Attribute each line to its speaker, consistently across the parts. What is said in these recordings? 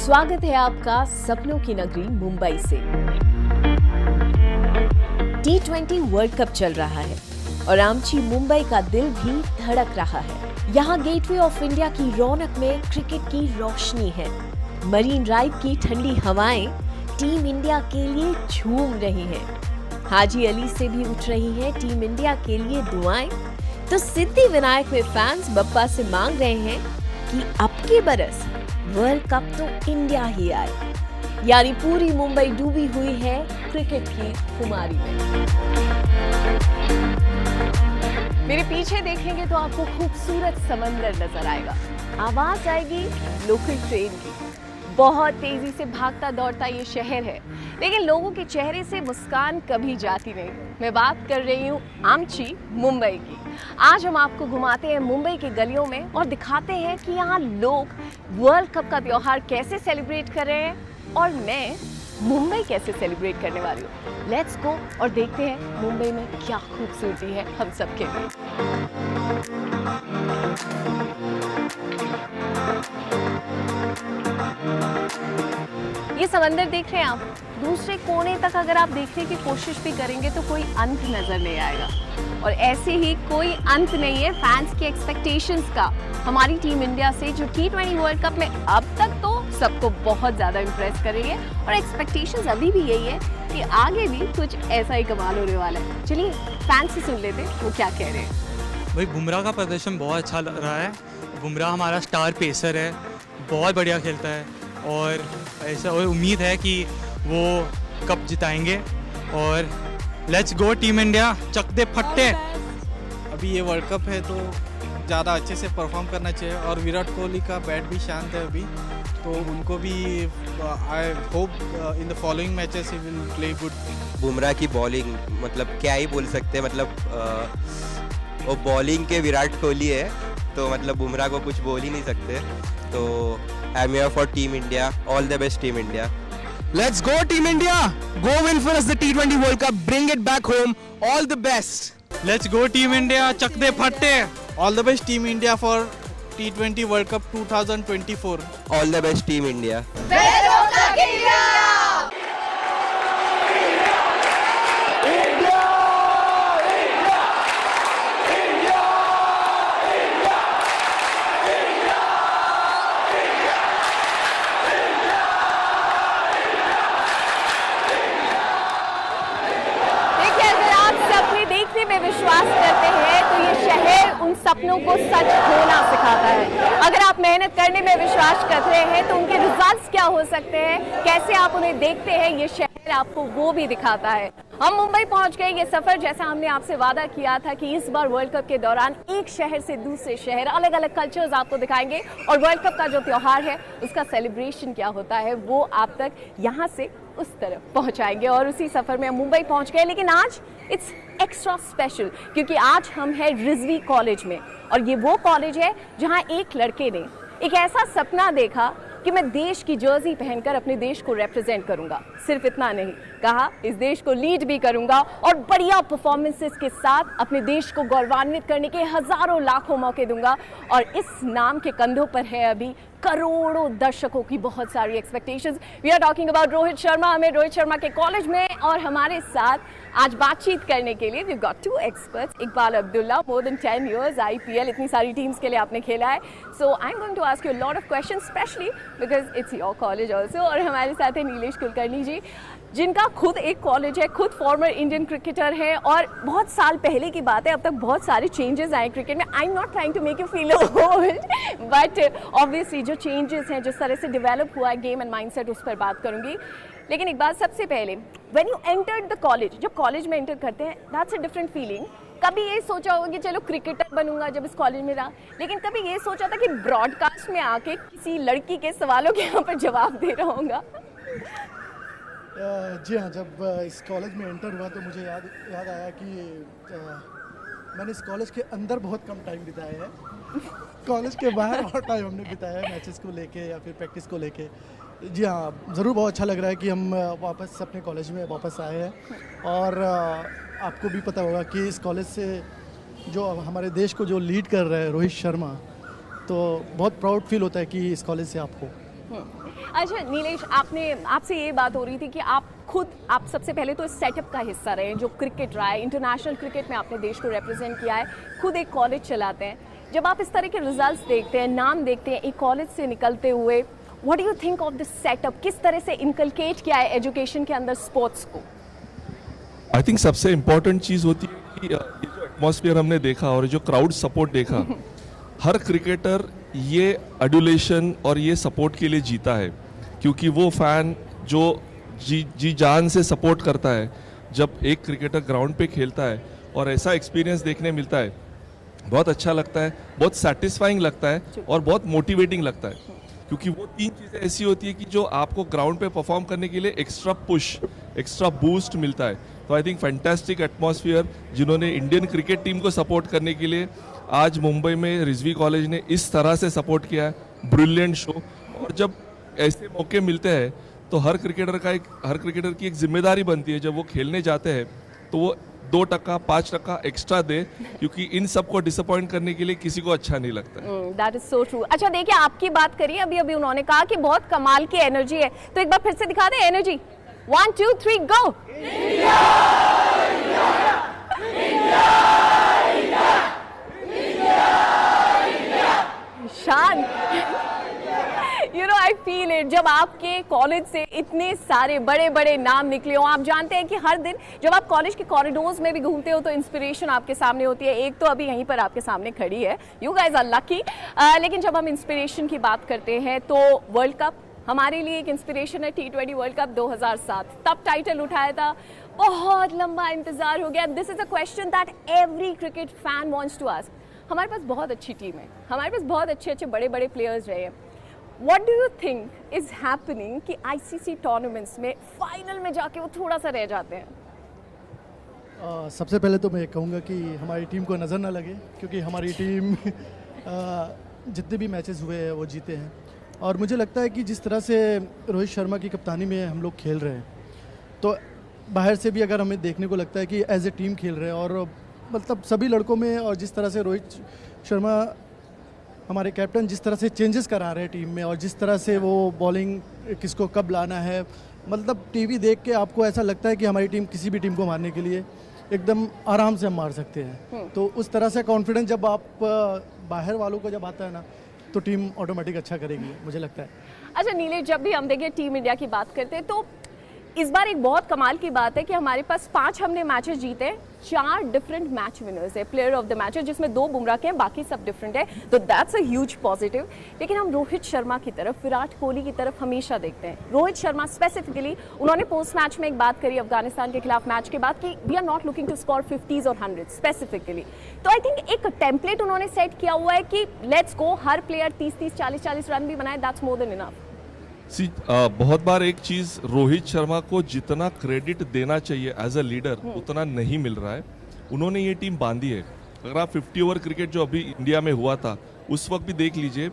Speaker 1: स्वागत है आपका सपनों की नगरी मुंबई से। T20 वर्ल्ड कप चल रहा है और आमची मुंबई का दिल भी धड़क रहा है। यहाँ गेटवे ऑफ इंडिया की रौनक में क्रिकेट की रोशनी है। मरीन ड्राइव की ठंडी हवाएं टीम इंडिया के लिए झूम रही हैं। हाजी अली से भी उठ रही हैं टीम इंडिया के लिए दुआएं। तो सिद्धि विनायक में फैंस बप्पा से मांग रहे हैं कि अब के बरस वर्ल्ड कप तो इंडिया ही आए। यानी पूरी मुंबई डूबी हुई है क्रिकेट की खुमारी में। मेरे पीछे देखेंगे तो आपको खूबसूरत समंदर नजर आएगा। आवाज आएगी लोकल ट्रेन की। बहुत तेजी से भागता दौड़ता ये शहर है, लेकिन लोगों के चेहरे से मुस्कान कभी जाती नहीं। मैं बात कर रही हूँ आमची मुंबई की। आज हम आपको घुमाते हैं मुंबई के गलियों में और दिखाते हैं कि यहाँ लोग वर्ल्ड कप का त्योहार कैसे सेलिब्रेट कर रहे हैं और मैं मुंबई कैसे सेलिब्रेट करने वाली हूँ। लेट्स गो और देखते हैं मुंबई में क्या खूबसूरती है हम सबके लिए। ये समंदर देख रहे हैं आप, दूसरे कोने तक अगर आप देखने की कोशिश भी करेंगे तो कोई अंत नजर नहीं आएगा। और ऐसे ही कोई अंत नहीं है फैंस के एक्सपेक्टेशंस का हमारी टीम इंडिया से, जो T20 वर्ल्ड कप में अब तक तो सबको बहुत ज़्यादा इम्प्रेस कर रही है और एक्सपेक्टेशंस अभी भी यही है कि आगे भी कुछ ऐसा ही कमाल होने वाला है। चलिए फैंस से सुन लेते वो क्या कह रहे हैं।
Speaker 2: भाई बुमराह का प्रदर्शन बहुत अच्छा लग रहा है। बुमराह हमारा स्टार पेसर है, बहुत बढ़िया खेलता है और ऐसा और उम्मीद है कि वो कप जिताएंगे। और लेट्स गो टीम इंडिया, चक दे फट्टे।
Speaker 3: अभी ये वर्ल्ड कप है तो ज़्यादा अच्छे से परफॉर्म करना चाहिए और विराट कोहली का बैट भी शांत है अभी, तो उनको भी I hope in the following matches he will play good.
Speaker 4: Bumrah की बॉलिंग मतलब क्या ही बोल सकते हैं, मतलब वो बॉलिंग के विराट कोहली है तो मतलब बुमराह को कुछ बोल ही नहीं सकते। तो I am here for team India, all the best team India.
Speaker 5: Let's go Team India! Go win for us the T20 World Cup, bring it back home, all the best!
Speaker 2: Let's go team India, चक दे फट्टे।
Speaker 3: All the best team India for T20 world cup 2024।
Speaker 4: All the best team India.
Speaker 1: में विश्वास करते हैं तो ये शहर उन सपनों को सच होना सिखाता है। अगर आप मेहनत करने में विश्वास कर रहे हैं तो उनके रिजल्ट्स क्या हो सकते हैं, कैसे आप उन्हें देखते हैं, ये शहर आपको वो भी दिखाता है। हम मुंबई पहुंच गए। ये सफर जैसा हमने आपसे वादा किया था कि इस बार वर्ल्ड कप के दौरान एक शहर से दूसरे शहर अलग अलग कल्चर्स आपको दिखाएंगे और वर्ल्ड कप का जो त्योहार है उसका सेलिब्रेशन क्या होता है वो आप तक यहाँ से उस तरफ पहुंचाएंगे। और उसी सफर में हम मुंबई पहुंच गए, लेकिन आज इट्स एक्स्ट्रा स्पेशल क्योंकि आज हम हैं रिजवी कॉलेज में और ये वो कॉलेज है जहां एक लड़के ने एक ऐसा सपना देखा कि मैं देश की जर्सी पहनकर अपने देश को रिप्रेजेंट करूंगा। सिर्फ इतना नहीं, कहा इस देश को लीड भी करूंगा और बढ़िया परफॉर्मेंसेस के साथ अपने देश को गौरवान्वित करने के हजारों लाखों मौके दूंगा। और इस नाम के कंधों पर है अभी करोड़ों दर्शकों की बहुत सारी expectations. We are talking about Rohit Sharma. हमें रोहित शर्मा के कॉलेज में और हमारे साथ आज बातचीत करने के लिए we got two experts. Iqbal Abdullah, more than 10 years IPL, इतनी सारी टीम्स के लिए आपने खेला है। So I am going to ask you lot of question specially because it's your college also. और हमारे साथ है नीलेश कुलकर्णी जी, जिनका खुद एक कॉलेज है, खुद फॉर्मर इंडियन क्रिकेटर है और बहुत साल पहले की बात है, अब तक बहुत सारे चेंजेस आए क्रिकेट में। I am not trying to make you feel old but obviously जो चेंजेस हैं, जिस तरह से डेवलप हुआ है गेम एंड माइंडसेट, उस पर बात करूंगी। लेकिन एक बात सबसे पहले, when you entered the college, जब कॉलेज में एंटर करते हैं दैट्स अ डिफरेंट फीलिंग। कभी ये सोचा होगा कि चलो क्रिकेटर बनूंगा जब इस कॉलेज में रहा, लेकिन कभी ये सोचा था कि ब्रॉडकास्ट में आके किसी लड़की के सवालों के यहाँ पर जवाब दे रहा होगा।
Speaker 6: जी हाँ, जब इस कॉलेज में एंटर हुआ तो मुझे याद आया कि मैंने इस कॉलेज के अंदर बहुत कम टाइम बिताया है। कॉलेज के बाहर बहुत टाइम हमने बिताया है मैचेस को लेके या फिर प्रैक्टिस को लेके। जी हाँ, ज़रूर बहुत अच्छा लग रहा है कि हम वापस अपने कॉलेज में वापस आए हैं। और आपको भी पता होगा कि इस कॉलेज से जो हमारे देश को जो लीड कर रहा है रोहित शर्मा, तो बहुत प्राउड फील होता है कि इस कॉलेज से आप हो।
Speaker 1: अच्छा नीलेश, आपसे ये बात हो रही थी कि आप सबसे पहले तो इस सेटअप का हिस्सा रहे हैं जो क्रिकेट रहा है, इंटरनेशनल क्रिकेट में आपने देश को रिप्रेजेंट किया है, खुद एक कॉलेज चलाते हैं। जब आप इस तरह के रिजल्ट्स देखते हैं, नाम देखते हैं एक कॉलेज से निकलते हुए, what do you think of this setup? किस तरह से इनकलकेट किया है एजुकेशन के अंदर स्पोर्ट्स को?
Speaker 7: आई थिंक सबसे इम्पोर्टेंट चीज़ होती है कि ये जो एटमॉस्फेयर हमने देखा और जो क्राउड सपोर्ट देखा, हर क्रिकेटर ये एडुलेशन और ये सपोर्ट के लिए जीता है, क्योंकि वो फैन जो जी जान से सपोर्ट करता है, जब एक क्रिकेटर ग्राउंड पे खेलता है और ऐसा एक्सपीरियंस देखने मिलता है, बहुत अच्छा लगता है, बहुत सेटिस्फाइंग लगता है और बहुत मोटिवेटिंग लगता है, क्योंकि वो तीन चीज़ें ऐसी होती है कि जो आपको ग्राउंड पे परफॉर्म करने के लिए एक्स्ट्रा पुश, एक्स्ट्रा बूस्ट मिलता है। तो आई थिंक फैंटास्टिक एटमॉस्फेयर, जिन्होंने इंडियन क्रिकेट टीम को सपोर्ट करने के लिए आज मुंबई में रिजवी कॉलेज ने इस तरह से सपोर्ट किया है, ब्रिलियंट शो। और जब ऐसे मौके मिलते हैं तो हर क्रिकेटर की एक जिम्मेदारी बनती है, जब वो खेलने जाते हैं तो वो 2%, 5% एक्स्ट्रा दे, क्योंकि इन सबको डिसअपॉइंट करने के लिए किसी को अच्छा नहीं लगता है।
Speaker 1: That is so true. अच्छा देखिए, आपकी बात करिए, अभी उन्होंने कहा कि बहुत कमाल की एनर्जी है, तो एक बार फिर से दिखा दें एनर्जी। 1 2 3 गो। शान, you know I feel it. जब आपके कॉलेज से इतने सारे बड़े बड़े नाम निकले हो, आप जानते हैं कि हर दिन जब आप कॉलेज के कॉरिडोर्स में भी घूमते हो तो इंस्पिरेशन आपके सामने होती है। एक तो अभी यहीं पर आपके सामने खड़ी है, यू गाइज आर लकी। लेकिन जब हम इंस्पिरेशन की बात करते हैं तो वर्ल्ड कप हमारे लिए एक इंस्पिरेशन है। T20 वर्ल्ड कप 2007 तब टाइटल उठाया था, बहुत लंबा इंतजार हो गया। This is a question that every cricket fan wants to ask. हमारे पास बहुत अच्छी टीम है, हमारे पास बहुत अच्छे बड़े बड़े प्लेयर्स रहे हैं। What do you think is happening कि ICC टूर्नामेंट्स में फाइनल में जाके वो थोड़ा सा रह जाते हैं?
Speaker 6: सबसे पहले तो मैं कहूँगा कि हमारी टीम को नज़र ना लगे, क्योंकि हमारी टीम जितने भी मैचेस हुए हैं वो जीते हैं। और मुझे लगता है कि जिस तरह से रोहित शर्मा की कप्तानी में हम लोग खेल रहे हैं, तो बाहर से भी अगर हमें देखने को लगता है कि एज ए टीम खेल रहे हैं, और मतलब सभी लड़कों में, और जिस तरह से रोहित शर्मा हमारे कैप्टन जिस तरह से चेंजेस करा रहे हैं टीम में, और जिस तरह से वो बॉलिंग किसको कब लाना है, मतलब टीवी देख के आपको ऐसा लगता है कि हमारी टीम किसी भी टीम को मारने के लिए एकदम आराम से हम मार सकते हैं। तो उस तरह से कॉन्फिडेंस जब आप बाहर वालों को जब आता है ना, तो टीम ऑटोमेटिक अच्छा करेगी, मुझे लगता है।
Speaker 1: अच्छा नीलेश, जब भी हम देखिए टीम इंडिया की बात करते हैं तो इस बार एक बहुत कमाल की बात है कि हमारे पास 5 हमने मैचेस जीते, 4 डिफरेंट मैच विनर्स है, प्लेयर ऑफ द मैचेस, जिसमें 2 बुमराह के हैं, बाकी सब डिफरेंट है, तो दैट्स अ ह्यूज पॉजिटिव। लेकिन हम रोहित शर्मा की तरफ, विराट कोहली की तरफ हमेशा देखते हैं। रोहित शर्मा स्पेसिफिकली, उन्होंने पोस्ट मैच में एक बात करी अफगानिस्तान के खिलाफ मैच के बाद कि we are not looking to score 50s और 100s स्पेसिफिकली। तो आई थिंक एक टेम्पलेट उन्होंने सेट किया हुआ है कि लेट्स गो, हर प्लेयर 30-30, 40-40 रन भी बनाए, दैट्स मोर देन इनफ।
Speaker 7: बहुत बार एक चीज, रोहित शर्मा को जितना क्रेडिट देना चाहिए एज अ लीडर उतना नहीं मिल रहा है। उन्होंने ये टीम बांधी है। अगर आप 50 ओवर क्रिकेट जो अभी इंडिया में हुआ था, उस वक्त भी देख लीजिए,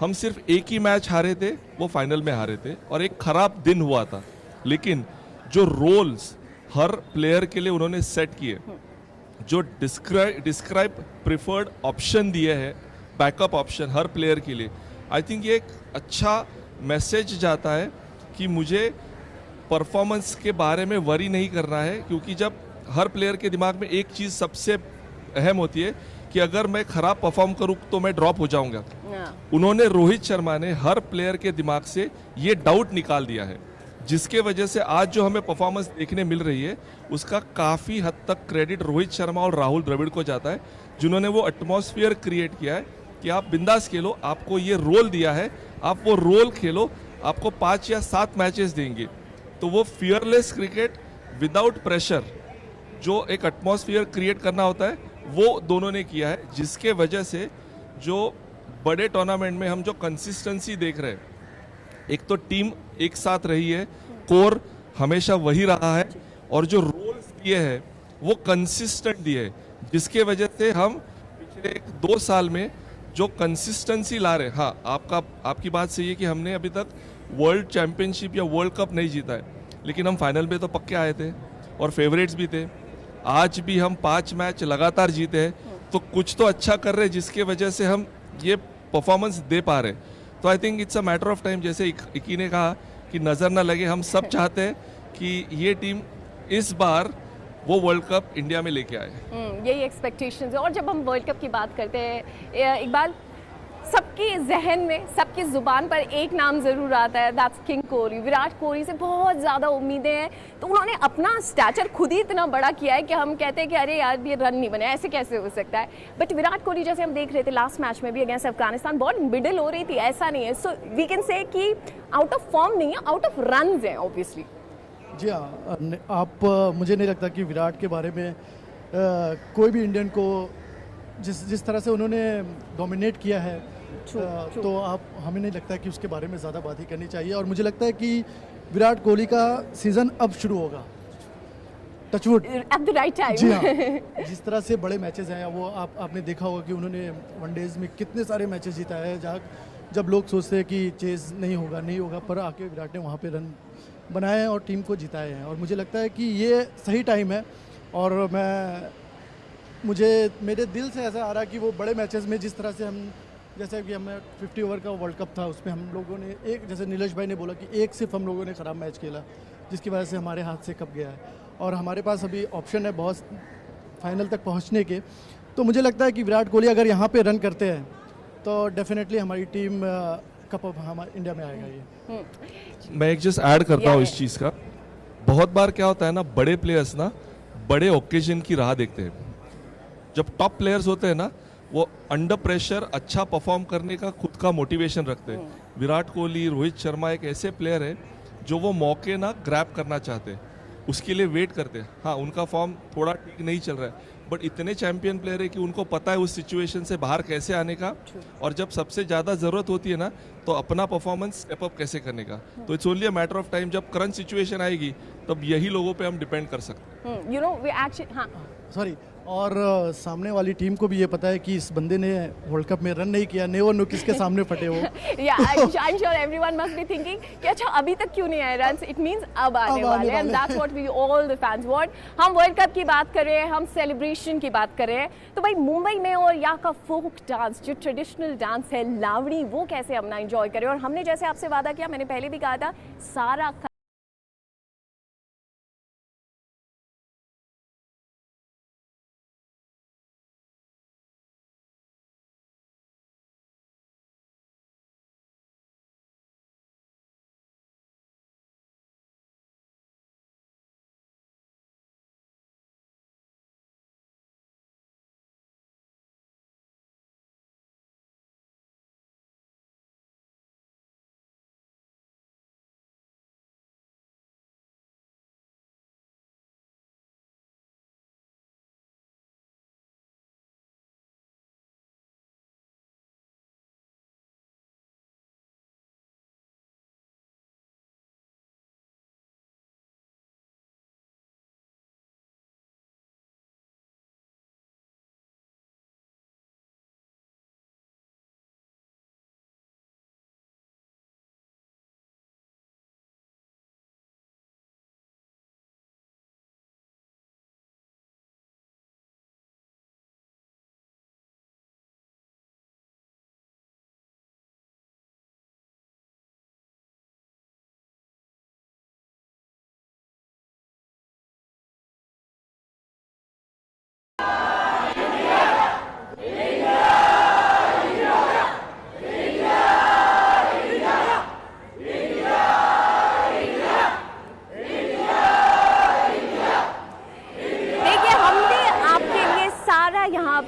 Speaker 7: हम सिर्फ एक ही मैच हारे थे, वो फाइनल में हारे थे, और एक खराब दिन हुआ था। लेकिन जो रोल्स हर प्लेयर के लिए उन्होंने सेट किए, जो डिस्क्राइब प्रिफर्ड ऑप्शन दिए हैं, बैकअप ऑप्शन हर प्लेयर के लिए, आई थिंक ये एक अच्छा मैसेज जाता है कि मुझे परफॉर्मेंस के बारे में वरी नहीं करना है, क्योंकि जब हर प्लेयर के दिमाग में एक चीज़ सबसे अहम होती है कि अगर मैं खराब परफॉर्म करूं तो मैं ड्रॉप हो जाऊंगा। उन्होंने, रोहित शर्मा ने हर प्लेयर के दिमाग से ये डाउट निकाल दिया है, जिसके वजह से आज जो हमें परफॉर्मेंस देखने मिल रही है उसका काफ़ी हद तक क्रेडिट रोहित शर्मा और राहुल द्रविड़ को जाता है, जिन्होंने वो एटमॉस्फेयर क्रिएट किया है कि आप बिंदास खेलो, आपको ये रोल दिया है, आप वो रोल खेलो, आपको 5 या 7 मैचेस देंगे। तो वो फियरलेस क्रिकेट विदाउट प्रेशर, जो एक एटमॉस्फेयर क्रिएट करना होता है, वो दोनों ने किया है, जिसके वजह से जो बड़े टूर्नामेंट में हम जो कंसिस्टेंसी देख रहे हैं, एक तो टीम एक साथ रही है, कोर हमेशा वही रहा है, और जो रोल्स दिए हैं वो कंसिस्टेंट दिए हैं, जिसके वजह से हम पिछले 1-2 साल में जो कंसिस्टेंसी ला रहे हैं। हाँ, आपकी बात सही है कि हमने अभी तक वर्ल्ड चैंपियनशिप या वर्ल्ड कप नहीं जीता है, लेकिन हम फाइनल में तो पक्के आए थे और फेवरेट्स भी थे। आज भी हम 5 मैच लगातार जीते हैं, तो कुछ तो अच्छा कर रहे हैं, जिसके वजह से हम ये परफॉर्मेंस दे पा रहे हैं। तो I think it's a matter of time, जैसे इकी ने कहा कि नज़र ना लगे, हम सब चाहते हैं कि ये टीम इस बार वो वर्ल्ड कप इंडिया में लेके आए।
Speaker 1: यही एक्सपेक्टेशंस है। और जब हम वर्ल्ड कप की बात करते हैं इकबाल, सबकी जहन में, सबकी जुबान पर एक नाम जरूर आता है, दैट्स किंग कोहली। विराट कोहली से बहुत ज़्यादा उम्मीदें हैं, तो उन्होंने अपना स्टैचर खुद ही इतना बड़ा किया है कि हम कहते हैं कि अरे यार ये रन नहीं बने, ऐसे कैसे हो सकता है। बट विराट कोहली जैसे हम देख रहे थे लास्ट मैच में भी अगेंस्ट अफगानिस्तान, बहुत मिडिल हो रही थी, ऐसा नहीं है। सो वी कैन से कि आउट ऑफ फॉर्म नहीं है, आउट ऑफ रन है ऑब्वियसली।
Speaker 6: जी हाँ, आप मुझे नहीं लगता कि विराट के बारे में कोई भी इंडियन को जिस तरह से उन्होंने डोमिनेट किया है तो आप हमें नहीं लगता कि उसके बारे में ज़्यादा बात ही करनी चाहिए। और मुझे लगता है कि विराट कोहली का सीज़न अब शुरू होगा, touchwood,
Speaker 1: at the right time.
Speaker 6: जी हाँ, जिस तरह से बड़े मैचेस हैं वो आपने देखा होगा कि उन्होंने वनडेज़ में कितने सारे मैचेस जीता है, जहाँ जब लोग सोचते हैं कि चेज़ नहीं होगा, पर आके विराट ने वहाँ पे रन बनाए हैं और टीम को जिताए हैं। और मुझे लगता है कि ये सही टाइम है। और मुझे मेरे दिल से ऐसा आ रहा है कि वो बड़े मैचेस में जिस तरह से हम, जैसे कि हमें 50 ओवर का वर्ल्ड कप था, उसमें हम लोगों ने एक, जैसे नीलेश भाई ने बोला कि एक सिर्फ हम लोगों ने ख़राब मैच खेला, जिसकी वजह से हमारे हाथ से कप गया है। और हमारे पास अभी ऑप्शन है बहुत फाइनल तक पहुंचने के। तो मुझे लगता है कि विराट कोहली अगर यहाँ पे रन करते हैं तो डेफिनेटली हमारी टीम कप हमारे इंडिया में आएगा। ये
Speaker 7: मैं एक जस्ट ऐड करता हूँ इस चीज़ का। बहुत बार क्या होता है ना, बड़े प्लेयर्स ना बड़े ओकेजन की राह देखते हैं। जब टॉप प्लेयर्स होते हैं ना, वो अंडर प्रेशर अच्छा परफॉर्म करने का खुद का मोटिवेशन रखते हैं। विराट कोहली, रोहित शर्मा एक ऐसे प्लेयर है जो वो मौके ना ग्रैब करना चाहते हैं, उसके लिए वेट करते हैं। हाँ, उनका फॉर्म थोड़ा ठीक नहीं चल रहा है, बट इतने चैंपियन प्लेयर है कि उनको पता है उस सिचुएशन से बाहर कैसे आने का, और जब सबसे ज़्यादा ज़रूरत होती है ना, तो अपना परफॉर्मेंस स्टेप अप कैसे करने का। तो it's only a matter of time, जब करंट सिचुएशन आएगी तब यही लोगों पे हम डिपेंड कर सकते हैं।
Speaker 1: यू नो वी एक्चुअली, हाँ
Speaker 6: सॉरी, और सामने वाली टीम को भी ये पता है कि इस बंदे ने वर्ल्ड कप में रन नहीं किया, नेवर नो किसके सामने फटे हो।
Speaker 1: या I am sure everyone must be thinking कि अच्छा अभी तक क्यों नहीं आए रन्स, इट मींस अब आने वाले हैं, and that's what we all the fans want. हम वर्ल्ड कप की बात कर रहे हैं, हम सेलिब्रेशन की बात कर रहे हैं, तो भाई मुंबई में और यहाँ का फोक डांस, जो ट्रेडिशनल डांस है लावणी, वो कैसे हम ना एंजॉय करें। और हमने जैसे आपसे वादा किया, मैंने पहले भी कहा था, सारा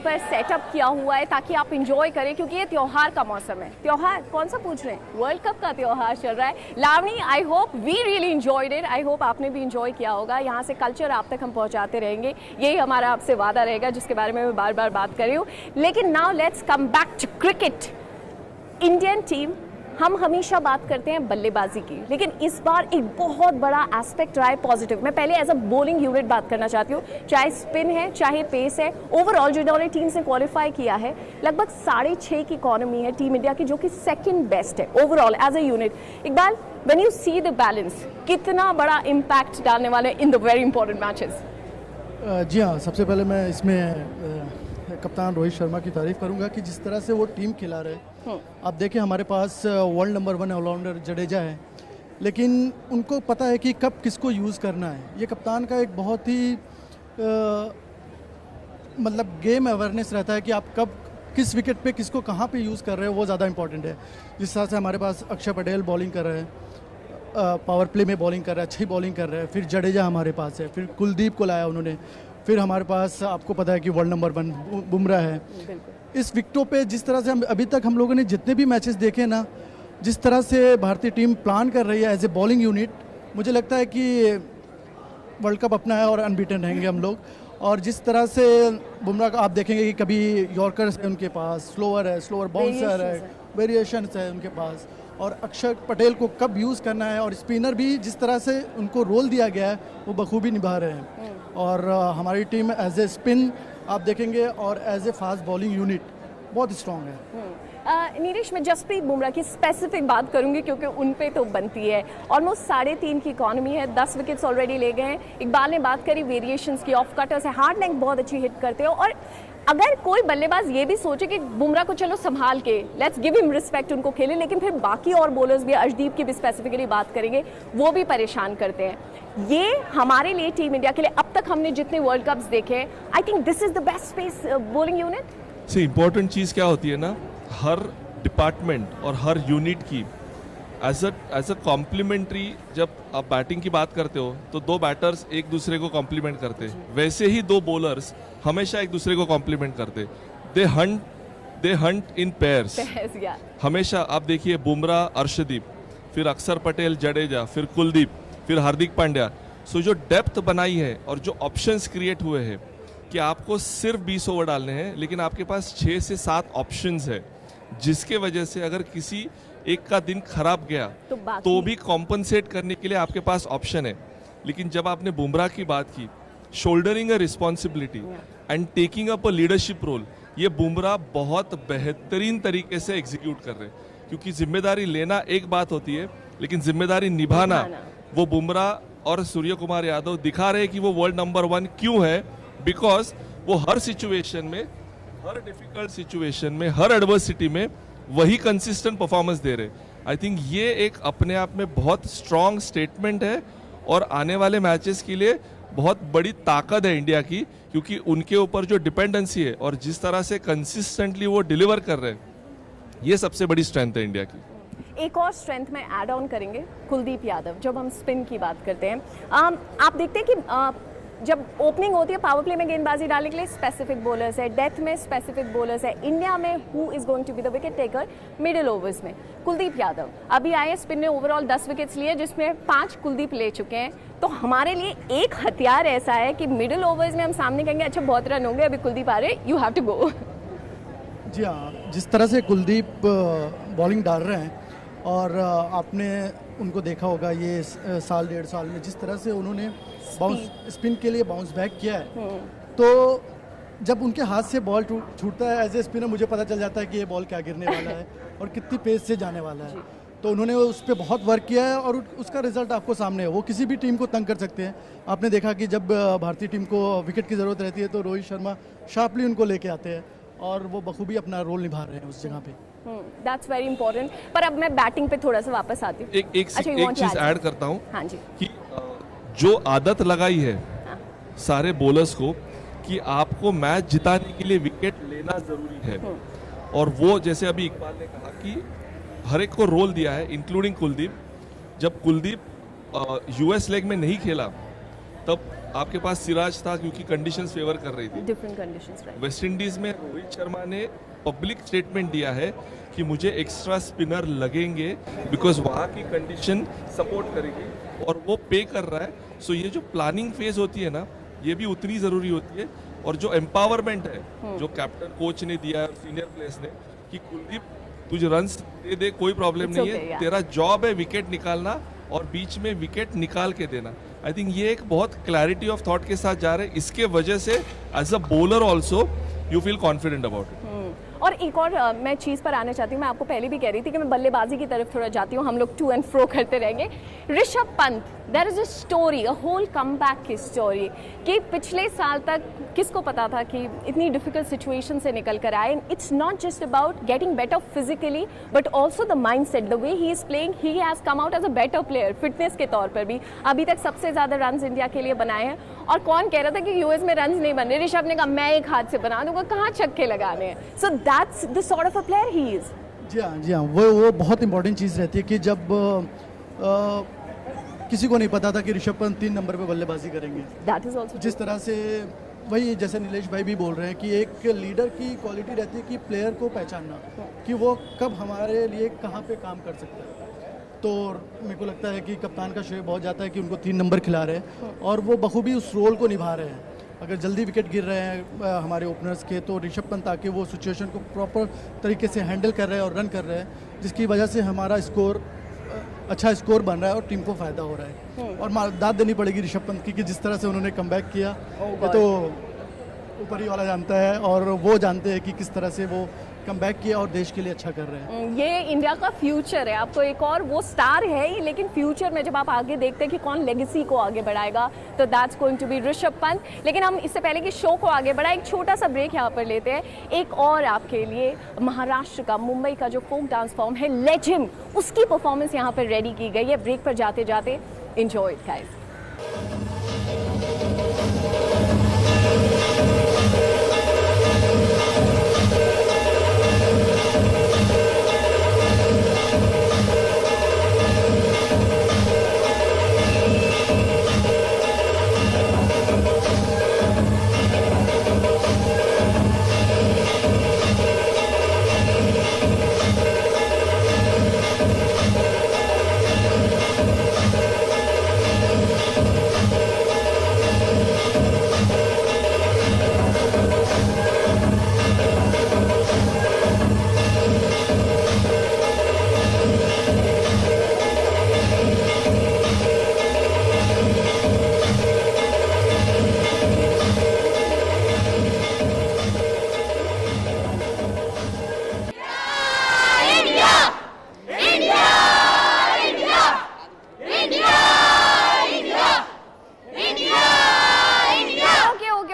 Speaker 1: पर सेटअप किया हुआ है ताकि आप इंजॉय करें, क्योंकि ये त्योहार का मौसम है। त्योहार कौन सा पूछ रहे हैं? वर्ल्ड कप का त्योहार चल रहा है। Lavani, I hope we really enjoyed it, I hope आपने भी इंजॉय किया होगा। यहाँ से कल्चर आप तक हम पहुँचाते रहेंगे, यही हमारा आपसे वादा रहेगा, जिसके बारे में मैं बार बार बात कर रही हूँ। लेकिन now let's come back to cricket. Indian team, हम हमेशा बात करते हैं बल्लेबाजी की, लेकिन इस बार एक बहुत बड़ा एस्पेक्ट रहा है पॉजिटिव। मैं पहले एज अ बॉलिंग यूनिट बात करना चाहती हूँ, चाहे स्पिन है चाहे पेस है। ओवरऑल जिन्होंने टीम से क्वालिफाई किया है, लगभग 6.5 की इकोनॉमी है टीम इंडिया की, जो कि सेकंड बेस्ट है overall as a unit. Iqbal, when you see the balance, कितना बड़ा इम्पैक्ट डालने वाले in the very important matches?
Speaker 6: जी हाँ, सबसे पहले मैं इसमें कप्तान रोहित शर्मा की तारीफ करूंगा कि जिस तरह से वो टीम खिला रहे हैं। आप देखें हमारे पास वर्ल्ड नंबर 1 ऑलराउंडर जडेजा है, लेकिन उनको पता है कि कब किसको यूज़ करना है। ये कप्तान का एक बहुत ही मतलब गेम अवेयरनेस रहता है कि आप कब किस विकेट पे किसको कहाँ पे यूज़ कर रहे हो, वो ज़्यादा इंपॉर्टेंट है। जिस तरह से हमारे पास अक्षर पटेल बॉलिंग कर रहे हैं, पावर प्ले में बॉलिंग कर रहा है, अच्छी बॉलिंग कर रहा है। फिर जडेजा हमारे पास है, फिर कुलदीप को लाया उन्होंने, फिर हमारे पास आपको पता है कि वर्ल्ड नंबर 1 बुमराह है। इस विकेटों पे जिस तरह से अभी तक हम लोगों ने जितने भी मैचेस देखे ना, जिस तरह से भारतीय टीम प्लान कर रही है एज ए बॉलिंग यूनिट, मुझे लगता है कि वर्ल्ड कप अपना है और अनबीटन रहेंगे हम लोग। और जिस तरह से बुमराह का आप देखेंगे कि कभी यॉर्कर्स है उनके पास, स्लोअर बाउंसर है, वेरिएशंस है उनके पास, और अक्षर पटेल को कब यूज़ करना है, और स्पिनर भी जिस तरह से उनको रोल दिया गया है वो बखूबी निभा रहे हैं। और हमारी टीम एज ए स्पिन आप देखेंगे और as a fast bowling unit बहुत स्ट्रॉन्ग है।
Speaker 1: नीरज, मैं जसप्रीत बुमराह की स्पेसिफिक बात करूंगी क्योंकि उन पे तो बनती है। ऑलमोस्ट 3.5 की इकॉनमी है, 10 विकेट्स ऑलरेडी ले गए हैं। इकबाल ने बात करी वेरिएशंस की, ऑफ कटर्स है, हार्ड लेंथ बहुत अच्छी हिट करते हो। और अगर कोई बल्लेबाज ये भी सोचे कि बुमराह को चलो संभाल के, लेट्स गिव हिम रिस्पेक्ट, उनको खेले, लेकिन फिर बाकी और बॉलर्स भी, अर्शदीप की भी स्पेसिफिकली बात करेंगे, वो भी परेशान करते हैं। ये हमारे लिए, टीम इंडिया के लिए, अब तक हमने जितने वर्ल्ड कप्स देखे, I think this is the best space bowling unit.
Speaker 7: से इम्पोर्टेंट चीज़ क्या होती है ना, हर डिपार्टमेंट और हर यूनिट की एज अ कॉम्प्लीमेंट्री, जब आप बैटिंग की बात करते हो तो 2 बैटर्स एक दूसरे को कॉम्प्लीमेंट करते, वैसे ही 2 बॉलर्स हमेशा एक दूसरे को कॉम्प्लीमेंट करते। दे हंट इन पेयर्स हमेशा। आप देखिए बुमराह अर्शदीप, फिर अक्षर पटेल जडेजा, फिर कुलदीप, फिर हार्दिक पांड्या। सो जो डेप्थ बनाई है और जो ऑप्शंस क्रिएट हुए हैं कि आपको सिर्फ 20 ओवर डालने हैं, लेकिन आपके पास 6 से 7 ऑप्शंस है, जिसके वजह से अगर किसी एक का दिन खराब गया तो भी कॉम्पनसेट करने के लिए आपके पास ऑप्शन है। लेकिन जब आपने बुमराह की बात की, shouldering a responsibility and taking up a leadership role, ये बुमराह बहुत बेहतरीन तरीके से एग्जीक्यूट कर रहे हैं। क्योंकि जिम्मेदारी लेना एक बात होती है, लेकिन जिम्मेदारी निभाना वो बुमराह और सूर्य कुमार यादव दिखा रहे हैं कि वो वर्ल्ड नंबर 1 क्यों है। बिकॉज वो हर सिचुएशन में, हर डिफिकल्ट सिचुएशन में, हर एडवर्सिटी में वही कंसिस्टेंट परफॉर्मेंस दे रहे। आई थिंक ये एक अपने आप में बहुत स्ट्रॉन्ग स्टेटमेंट है और आने वाले मैचेस के लिए बहुत बड़ी ताकत है इंडिया की, क्योंकि उनके ऊपर जो डिपेंडेंसी है और जिस तरह से कंसिस्टेंटली वो डिलीवर कर रहे हैं, ये सबसे बड़ी स्ट्रेंथ है इंडिया की।
Speaker 1: एक और स्ट्रेंथ में ऐड ऑन करेंगे, कुलदीप यादव। जब हम स्पिन की बात करते हैं, आप देखते हैं कि जब ओपनिंग होती है पावर प्ले में गेंदबाजी डालने के लिए स्पेसिफिक बॉलर्स है, डेथ में स्पेसिफिक बॉलर्स है। इंडिया में who is going to be the wicket taker middle overs में? कुलदीप यादव अभी आए, स्पिन ने ओवरऑल 10 विकेट्स लिए, जिसमें 5 कुलदीप ले चुके हैं। तो हमारे लिए एक हथियार ऐसा है कि मिडिल ओवर्स में हम सामने कहेंगे अच्छा बहुत रन होंगे, अभी कुलदीप आ रहे, यू हैव टू गो।
Speaker 6: जी हाँ, जिस तरह से कुलदीप बॉलिंग डाल रहे हैं और आपने उनको देखा होगा ये साल 1.5 साल में जिस तरह से उन्होंने स्पिन के लिए बाउंस बैक किया है, तो जब उनके हाथ से बॉल छूटता है एज ए स्पिनर, मुझे पता चल जाता है कि ये बॉल क्या गिरने वाला है और कितनी पेस से जाने वाला है। तो उन्होंने उस पर बहुत वर्क किया है और उसका रिजल्ट आपको सामने है। वो किसी भी टीम को तंग कर सकते हैं। आपने देखा कि जब भारतीय टीम को विकेट की ज़रूरत रहती है तो रोहित शर्मा शार्पली उनको लेके आते हैं और वो बखूबी अपना रोल निभा रहे हैं उस जगह पे।
Speaker 1: That's very important. पर अब मैं बैटिंग पे थोड़ा सा वापस आती हूँ।
Speaker 7: एक चीज ऐड करता हूँ।
Speaker 1: हाँ जी।
Speaker 7: कि जो आदत लगाई है सारे बॉलर्स को कि आपको मैच जिताने के लिए विकेट लेना जरूरी है, और वो जैसे अभी इकबाल ने कहा कि हर एक को रोल दिया है, इंक्लूडिंग कुलदीप। जब कुलदीप यूएस लेग में नहीं खेला तब आपके पास सिराज था, क्योंकि कंडीशंस फेवर कर रही थी,
Speaker 1: डिफरेंट कंडीशंस।
Speaker 7: वेस्ट इंडीज में रोहित शर्मा ने पब्लिक स्टेटमेंट दिया है कि मुझे एक्स्ट्रा स्पिनर लगेंगे बिकॉज वहाँ की कंडीशन सपोर्ट करेगी, और वो पे कर रहा है। सो ये जो प्लानिंग फेज होती है ना, ये भी उतनी जरूरी होती है। और जो एम्पावरमेंट है जो कैप्टन कोच ने दिया है, सीनियर प्लेयर्स ने, कि कुलदीप तुझे रन्स दे दे, कोई प्रॉब्लम नहीं है, तेरा जॉब है विकेट निकालना और बीच में विकेट निकाल के देना। आई थिंक ये एक बहुत क्लैरिटी ऑफ थॉट के साथ जा रहे हैं। इसके वजह से as a bowler also you feel confident about it.
Speaker 1: और एक और मैं चीज़ पर आना चाहती हूँ, मैं आपको पहले भी कह रही थी कि मैं बल्लेबाजी की तरफ थोड़ा जाती हूँ, हम लोग टू एंड फ्रो करते रहेंगे। Rishabh Pant, there is a story, a whole comeback की स्टोरी, कि पिछले साल तक किसको पता था कि इतनी डिफिकल्ट सिचुएशन से निकल कर आए। It's not just about getting better physically but also the mindset, the way he is playing, he has come out as a better player, fitness के तौर पर भी। अभी तक सबसे ज़्यादा रन इंडिया के लिए बनाए हैं, और कौन कह रहा था कि यूएस में रन नहीं बन रहे, ऋषभ ने कहा मैं एक हाथ से बना दूंगा, कहाँ छक्के लगाने हैं। So that's the sort of a player he is.
Speaker 6: जी हाँ, वो बहुत इंपॉर्टेंट चीज़ रहती है कि जब किसी को नहीं पता था कि ऋषभ पंत 3 नंबर पे बल्लेबाजी करेंगे।
Speaker 1: दैट इज ऑल्सो
Speaker 6: जिस तरह से, वही जैसे नीलेश भाई भी बोल रहे हैं कि एक लीडर की क्वालिटी रहती है कि प्लेयर को पहचानना कि वो कब हमारे लिए कहाँ पे काम कर सकता है। तो मेरे को लगता है कि कप्तान का श्रेय बहुत जाता है कि उनको 3 नंबर खिला रहे हैं और वो बखूबी उस रोल को निभा रहे हैं। अगर जल्दी विकेट गिर रहे हैं हमारे ओपनर्स के, तो ऋषभ पंत आके वो सिचुएशन को प्रॉपर तरीके से हैंडल कर रहे हैं और रन कर रहे हैं, जिसकी वजह से हमारा स्कोर अच्छा स्कोर बन रहा है और टीम को फ़ायदा हो रहा है। और दाद देनी पड़ेगी ऋषभ पंत की कि जिस तरह से उन्होंने कमबैक किया, ये तो ऊपर ही वाला जानता है और वो जानते हैं कि किस तरह से वो कमबैक किया और देश के लिए अच्छा कर रहे हैं।
Speaker 1: ये इंडिया का फ्यूचर है। आपको एक और, वो स्टार है ही, लेकिन फ्यूचर में जब आप आगे देखते हैं कि कौन लेगेसी को आगे बढ़ाएगा, तो that's going to be Rishabh Pant. लेकिन हम इससे पहले कि शो को आगे बढ़ाएं, एक छोटा सा ब्रेक यहाँ पर लेते हैं। एक और आपके लिए महाराष्ट्र का, मुंबई का जो फोक डांस फॉर्म है लेजिम, उसकी परफॉर्मेंस यहाँ पर रेडी की गई है। ब्रेक पर जाते जाते enjoy it guys.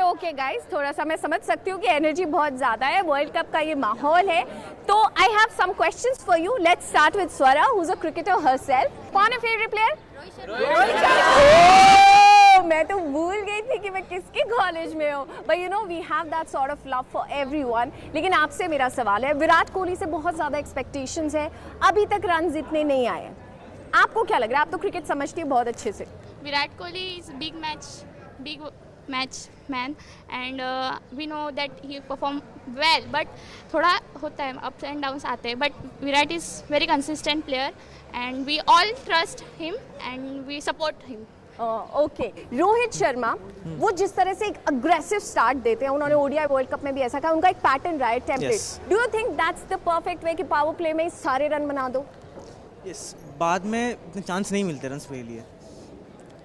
Speaker 1: Okay guys, थोड़ा सा मैं समझ सकती हूँ कि एनर्जी बहुत ज्यादा है, वर्ल्ड कप का ये माहौल है। तो I have some questions for you. Let's start with Swara, who is a cricketer herself. कौन है फेवरेट प्लेयर? रोहित शर्मा। मैं तो भूल गई थी कि मैं किसके कॉलेज में हूँ। But you know we have that sort of love for everyone. लेकिन आपसे मेरा सवाल है, विराट कोहली से बहुत ज्यादा एक्सपेक्टेशंस है, अभी तक रन इतने नहीं आए, आपको क्या लग रहा है? आप तो क्रिकेट समझती है बहुत अच्छे से।
Speaker 8: Virat Kohli is big match man, and we know that he perform well, but थोड़ा होता है, ups and downs आते हैं, but Virat is very consistent player and we all trust him and we support him.
Speaker 1: Okay Rohit Sharma, वो जिस तरह से एक अग्रेसिव स्टार्ट देते हैं, उन्होंने ओडीआई वर्ल्ड कप में भी ऐसा कहा, उनका एक पैटर्न रहा है, template. Do you think that's the perfect way कि पावर प्ले में सारे रन बना दो?
Speaker 9: यस, बाद में इतने चांस नहीं मिलते रन के लिए,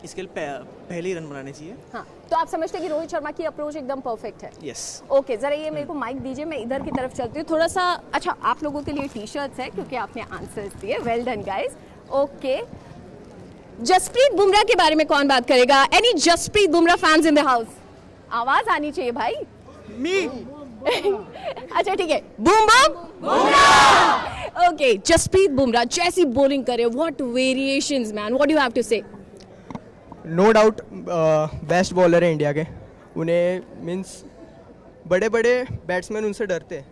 Speaker 9: इसके लिए पहले ही रन बनाने चाहिए।
Speaker 1: हाँ, तो आप समझते हैं कि रोहित शर्मा की अप्रोच एकदम परफेक्ट है?
Speaker 9: यस।
Speaker 1: ओके, जरा ये मेरे को माइक दीजिए, मैं इधर की तरफ चलती हूँ थोड़ा सा। अच्छा, आप लोगों के लिए टी शर्ट्स है क्योंकि आपने आंसर्स दिए, well done guys. Okay, Jasprit Bumrah के बारे में कौन बात करेगा? Any Jasprit Bumrah fans in the house? आवाज आनी चाहिए भाई। मी। अच्छा ठीक है, boom boom okay, Jasprit Bumrah जैसी बॉलिंग करे, what variations man, what do you have to say?
Speaker 10: No doubt best bowler है इंडिया के। उन्हें मीन्स बड़े बड़े बैट्समैन उनसे डरते हैं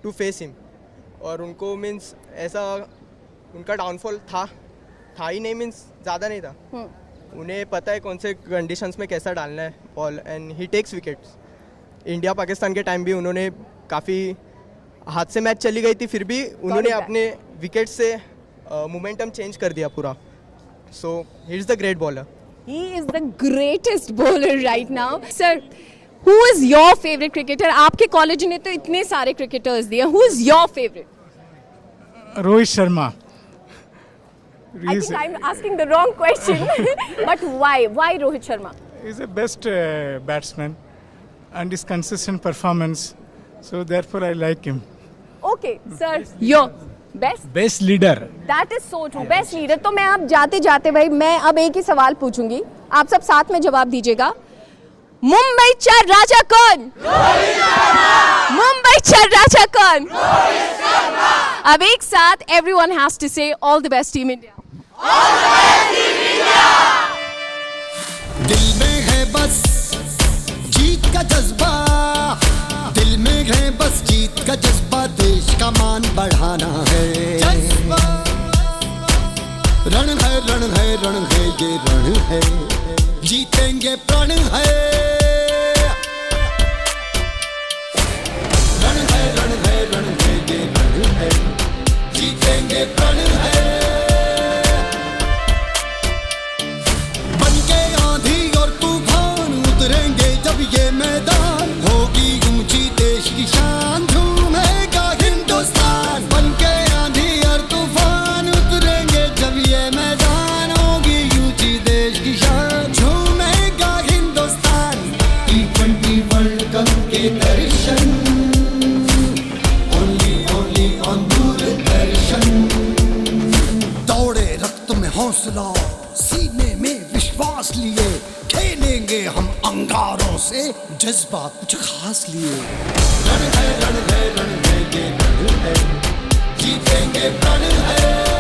Speaker 10: टू फेस हिम, और उनको मीन्स ऐसा उनका डाउनफॉल था ही नहीं, मीन्स ज़्यादा नहीं था। उन्हें पता है कौन से कंडीशंस में कैसा डालना है ball, and he takes wickets. India Pakistan के टाइम भी उन्होंने काफ़ी हाथ से मैच चली गई थी, फिर भी उन्होंने अपने विकेट से मोमेंटम चेंज कर दिया पूरा। So he is the great bowler.
Speaker 1: He is the greatest bowler right now. Sir, who is your favorite cricketer? आपके कॉलेज ने तो इतने सारे क्रिकेटर्स दिए, who is your favorite?
Speaker 11: Rohit Sharma.
Speaker 1: I think I'm asking the wrong question. But why? Why Rohit Sharma?
Speaker 11: He's the best batsman and his consistent performance. So therefore I like him.
Speaker 1: Okay sir, your best
Speaker 11: leader.
Speaker 1: That is so true, best leader. तो मैं अब जाते जाते भाई मैं अब एक ही सवाल पूछूंगी, आप सब साथ में जवाब दीजिएगा। मुंबईचा राजा कौन? मुंबईचा राजा कौन? अब एक साथ एवरीवन हैज टू से all the best team India.
Speaker 12: दिल में है बस जीत का जज्बा, दिल में है बस जीत का जज्बा, देश का मान बढ़ाना है। रण है रण है रण है ये रण है, जीतेंगे प्रण है। रण है रण है रण है ये रण है, जीतेंगे प्रण है। बनके आंधी और तूफान उतरेंगे जब ये मैदान, होगी ऊंची देश की शान, झूमेगा हिंदुस्तान। बनके आंधी और तूफान उतरेंगे जब ये मैदान, होगी ऊंची देश की शान, झूमेगा हिंदुस्तान। T20 वर्ल्ड कप के दर्शन ओनली ऑन दूरदर्शन। दौड़े रक्त में हौसला, सीने में विश्वास लिए, खेलेंगे हम अंगारों से, जज्बा कुछ खास लिए। रण है रण है रण है ये रण है, जीतेंगे प्रण है।